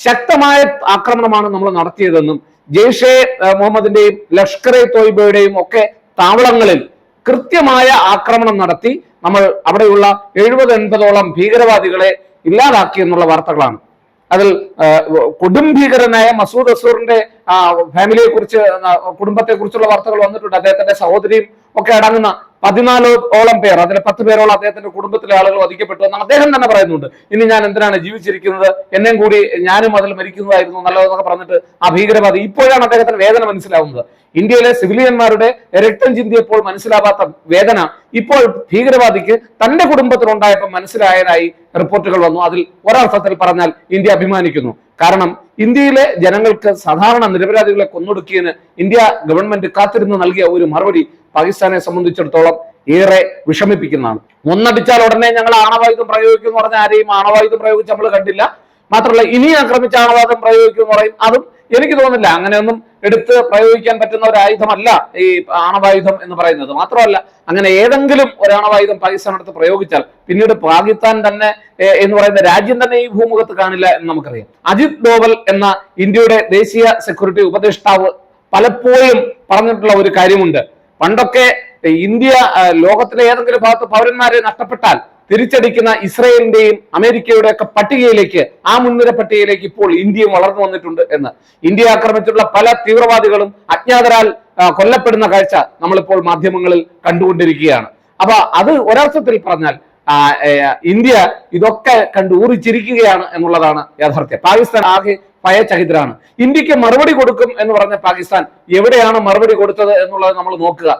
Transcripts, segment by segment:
ശക്തമായ ആക്രമണമാണ് നമ്മൾ നടത്തിയതെന്നും ജെയ്ഷെ മുഹമ്മദിന്റെയും ലഷ്കർ ഇ തോയ്ബയുടെയും ഒക്കെ താവളങ്ങളിൽ കൃത്യമായ ആക്രമണം നടത്തി നമ്മൾ അവിടെയുള്ള 70-80ഓളം ഭീകരവാദികളെ ഇല്ലാതാക്കി എന്നുള്ള വാർത്തകളാണ്. അതിൽ കൊടും ഭീകരനായ മസൂദ് അസൂറിന്റെ ഫാമിലിയെ കുറിച്ച്, കുടുംബത്തെ കുറിച്ചുള്ള വാർത്തകൾ വന്നിട്ടുണ്ട്. അദ്ദേഹത്തിന്റെ സഹോദരിയും ഒക്കെ അടങ്ങുന്ന 14ഓളം പേർ, അതിലെ 10 പേരോളം അദ്ദേഹത്തിന്റെ കുടുംബത്തിലെ ആളുകൾ വധിക്കപ്പെട്ടു എന്നാണ് അദ്ദേഹം തന്നെ പറയുന്നുണ്ട്. ഇനി ഞാൻ എന്തിനാണ് ജീവിച്ചിരിക്കുന്നത്, എന്നെയും കൂടി ഞാനും അതിൽ മരിക്കുന്നതായിരുന്നു നല്ലതെന്നൊക്കെ പറഞ്ഞിട്ട് ആ ഭീകരവാദി. ഇപ്പോഴാണ് അദ്ദേഹത്തിന് വേദന മനസ്സിലാവുന്നത്. ഇന്ത്യയിലെ സിവിലിയന്മാരുടെ രക്തം ചിന്തിയപ്പോൾ മനസ്സിലാവാത്ത വേദന ഇപ്പോൾ ഭീകരവാദിക്ക് തന്റെ കുടുംബത്തിലുണ്ടായപ്പോൾ മനസ്സിലായതായി റിപ്പോർട്ടുകൾ വന്നു. അതിൽ ഒരർത്ഥത്തിൽ പറഞ്ഞാൽ ഇന്ത്യ അഭിമാനിക്കുന്നു. കാരണം ഇന്ത്യയിലെ ജനങ്ങൾക്ക്, സാധാരണ നിരപരാധികളെ കൊന്നൊടുക്കിയതിന് ഇന്ത്യ ഗവൺമെന്റ് കാത്തിരുന്ന് നൽകിയ ഒരു മറുപടി പാകിസ്ഥാനെ സംബന്ധിച്ചിടത്തോളം ഏറെ വിഷമിപ്പിക്കുന്നതാണ്. ഒന്നടിച്ചാൽ ഉടനെ ഞങ്ങൾ ആണവായുധം പ്രയോഗിക്കും എന്ന് പറഞ്ഞാൽ ആരെയും ആണവായുധം പ്രയോഗിച്ച് നമ്മൾ കണ്ടില്ല. മാത്രമല്ല ഇനി ആക്രമിച്ച ആണവായുധം പ്രയോഗിക്കും എന്ന് പറയും, അതും എനിക്ക് തോന്നുന്നില്ല. അങ്ങനെയൊന്നും എടുത്ത് പ്രയോഗിക്കാൻ പറ്റുന്ന ഒരു ആയുധമല്ല ഈ ആണവായുധം എന്ന് പറയുന്നത്. മാത്രമല്ല അങ്ങനെ ഏതെങ്കിലും ഒരു ആണവായുധം പാകിസ്ഥാൻ അടുത്ത് പ്രയോഗിച്ചാൽ പിന്നീട് പാകിസ്ഥാൻ തന്നെ എന്ന് പറയുന്ന രാജ്യം തന്നെ ഈ ഭൂമുഖത്ത് കാണില്ല എന്ന് നമുക്കറിയാം. അജിത് ഡോവൽ എന്ന ഇന്ത്യയുടെ ദേശീയ സെക്യൂരിറ്റി ഉപദേഷ്ടാവ് പലപ്പോഴും പറഞ്ഞിട്ടുള്ള ഒരു കാര്യമുണ്ട്. പണ്ടൊക്കെ ഇന്ത്യ ലോകത്തിലെ ഏതെങ്കിലും ഭാഗത്ത് പൗരന്മാരെ നഷ്ടപ്പെട്ടാൽ തിരിച്ചടിക്കുന്ന ഇസ്രയേലിന്റെയും അമേരിക്കയുടെ ഒക്കെ പട്ടികയിലേക്ക്, ആ മുൻനിര പട്ടികയിലേക്ക് ഇപ്പോൾ ഇന്ത്യയും വളർന്നു വന്നിട്ടുണ്ട് എന്ന്. ഇന്ത്യ ആക്രമിച്ചിട്ടുള്ള പല തീവ്രവാദികളും അജ്ഞാതരാൽ കൊല്ലപ്പെടുന്ന കാഴ്ച നമ്മളിപ്പോൾ മാധ്യമങ്ങളിൽ കണ്ടുകൊണ്ടിരിക്കുകയാണ്. അപ്പൊ അത് ഒരർത്ഥത്തിൽ പറഞ്ഞാൽ ഇന്ത്യ ഇതൊക്കെ കണ്ട് ഊറിച്ചിരിക്കുകയാണ് എന്നുള്ളതാണ് യാഥാർത്ഥ്യം. പാകിസ്ഥാൻ ആകെ ഭയചകിതരാണ്. ഇന്ത്യക്ക് മറുപടി കൊടുക്കും എന്ന് പറഞ്ഞ പാകിസ്ഥാൻ എവിടെയാണ് മറുപടി കൊടുത്തത് എന്നുള്ളത് നമ്മൾ നോക്കുക.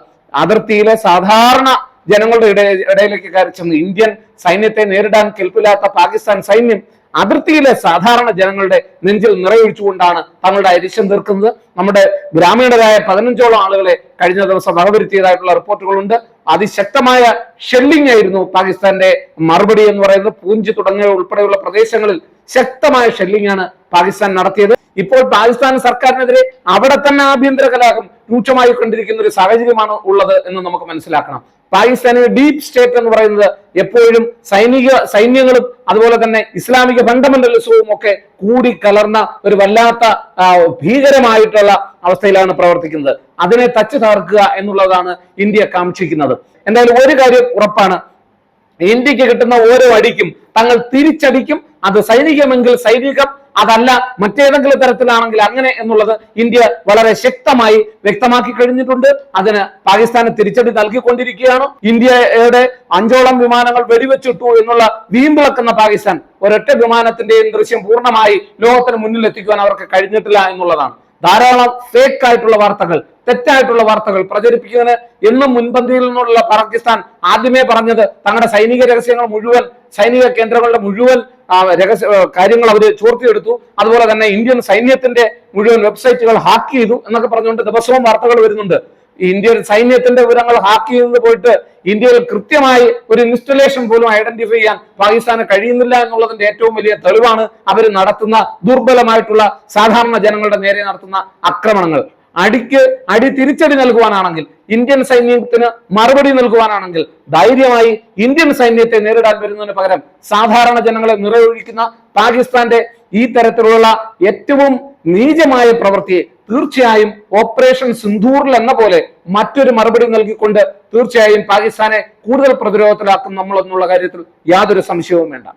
അതിർത്തിയിലെ സാധാരണ ജനങ്ങളുടെ ഇടയിലേക്ക് കയറി ചെന്ന് ഇന്ത്യൻ സൈന്യത്തെ നേരിടാൻ കെൽപ്പില്ലാത്ത പാകിസ്ഥാൻ സൈന്യം അതിർത്തിയിലെ സാധാരണ ജനങ്ങളുടെ നെഞ്ചിൽ നിറയൊഴിച്ചുകൊണ്ടാണ് തങ്ങളുടെ അരിശം തീർക്കുന്നത്. നമ്മുടെ ഗ്രാമീണരായ 15ഓളം ആളുകളെ കഴിഞ്ഞ ദിവസം വകവരുത്തിയതായിട്ടുള്ള റിപ്പോർട്ടുകളുണ്ട്. അതിശക്തമായ ഷെല്ലിംഗ് ആയിരുന്നു പാകിസ്ഥാന്റെ മറുപടി എന്ന് പറയുന്നത്. പൂഞ്ച് തുടങ്ങിയ ഉൾപ്പെടെയുള്ള പ്രദേശങ്ങളിൽ ശക്തമായ ഷെല്ലിംഗ് ആണ് പാകിസ്ഥാൻ നടത്തിയത്. ഇപ്പോൾ പാകിസ്ഥാൻ സർക്കാരിനെതിരെ അവിടെ തന്നെ ആഭ്യന്തര കലാപം രൂക്ഷമായി കൊണ്ടിരിക്കുന്ന ഒരു സാഹചര്യമാണ് ഉള്ളത് എന്ന് നമുക്ക് മനസ്സിലാക്കണം. പാകിസ്ഥാനിലെ ഡീപ് സ്റ്റേറ്റ് എന്ന് പറയുന്നത് എപ്പോഴും സൈന്യങ്ങളും അതുപോലെ തന്നെ ഇസ്ലാമിക ഫണ്ടമെന്റലിസവും ഒക്കെ കൂടി കലർന്ന ഒരു വല്ലാത്ത ഭീകരമായിട്ടുള്ള അവസ്ഥയിലാണ് പ്രവർത്തിക്കുന്നത്. അതിനെ തച്ചു തകർക്കുക എന്നുള്ളതാണ് ഇന്ത്യ കാക്ഷിക്കുന്നത്. എന്തായാലും ഒരു കാര്യം ഉറപ്പാണ്, ഇന്ത്യക്ക് കിട്ടുന്ന ഓരോ അടിക്കും തങ്ങൾ തിരിച്ചടിക്കും. അത് സൈനികമെങ്കിൽ സൈനികം, അതല്ല മറ്റേതെങ്കിലും തരത്തിലാണെങ്കിൽ അങ്ങനെ എന്നുള്ളത് ഇന്ത്യ വളരെ ശക്തമായി വ്യക്തമാക്കി കഴിഞ്ഞിട്ടുണ്ട്. അതിന് പാകിസ്ഥാന് തിരിച്ചടി നൽകിക്കൊണ്ടിരിക്കുകയാണ്. ഇന്ത്യയുടെ 5ഓളം വിമാനങ്ങൾ വെടിവെച്ചിട്ടു എന്നുള്ള വീമ്പിളക്കുന്ന പാകിസ്ഥാൻ ഒരൊറ്റ വിമാനത്തിന്റെയും ദൃശ്യം പൂർണ്ണമായി ലോകത്തിന് മുന്നിൽ എത്തിക്കുവാൻ അവർക്ക് കഴിഞ്ഞിട്ടില്ല എന്നുള്ളതാണ്. ധാരാളം ഫേക്ക് ആയിട്ടുള്ള വാർത്തകൾ, തെറ്റായിട്ടുള്ള വാർത്തകൾ പ്രചരിപ്പിക്കുന്നതിന് എന്നും മുൻപന്തിയിൽ നിന്നുള്ള പാകിസ്ഥാൻ ആദ്യമേ പറഞ്ഞത് തങ്ങളുടെ സൈനിക രഹസ്യങ്ങൾ മുഴുവൻ, സൈനിക കേന്ദ്രങ്ങളുടെ മുഴുവൻ കാര്യങ്ങൾ അവർ ചോർത്തിയെടുത്തു. അതുപോലെ തന്നെ ഇന്ത്യൻ സൈന്യത്തിന്റെ മുഴുവൻ വെബ്സൈറ്റുകൾ ഹാക്ക് ചെയ്തു എന്നൊക്കെ പറഞ്ഞുകൊണ്ട് ദിവസവും വാർത്തകൾ വരുന്നുണ്ട്. ഇന്ത്യൻ സൈന്യത്തിന്റെ വിവരങ്ങൾ ഹാക്ക് ചെയ്ത് പോയിട്ട് ഇന്ത്യയിൽ കൃത്യമായി ഒരു ഇൻസ്റ്റലേഷൻ പോലും ഐഡന്റിഫൈ ചെയ്യാൻ പാകിസ്ഥാന് കഴിയുന്നില്ല എന്നുള്ളതിന്റെ ഏറ്റവും വലിയ തെളിവാണ് അവർ നടത്തുന്ന ദുർബലമായിട്ടുള്ള സാധാരണ ജനങ്ങളുടെ നേരെ നടത്തുന്ന ആക്രമണങ്ങൾ. അടി തിരിച്ചടി നൽകുവാനാണെങ്കിൽ, ഇന്ത്യൻ സൈന്യത്തിന് മറുപടി നൽകുവാനാണെങ്കിൽ ധൈര്യമായി ഇന്ത്യൻ സൈന്യത്തെ നേരിടാൻ വരുന്നതിന് പകരം സാധാരണ ജനങ്ങളെ നിറയൊഴിക്കുന്ന പാകിസ്ഥാന്റെ ഈ തരത്തിലുള്ള ഏറ്റവും നീചമായ പ്രവൃത്തിയെ തീർച്ചയായും ഓപ്പറേഷൻ സിന്ദൂറിൽ എന്ന പോലെ മറ്റൊരു മറുപടി നൽകിക്കൊണ്ട് തീർച്ചയായും പാകിസ്ഥാനെ കൂടുതൽ പ്രതിരോധത്തിലാക്കും നമ്മളെന്നുള്ള കാര്യത്തിൽ യാതൊരു സംശയവും വേണ്ട.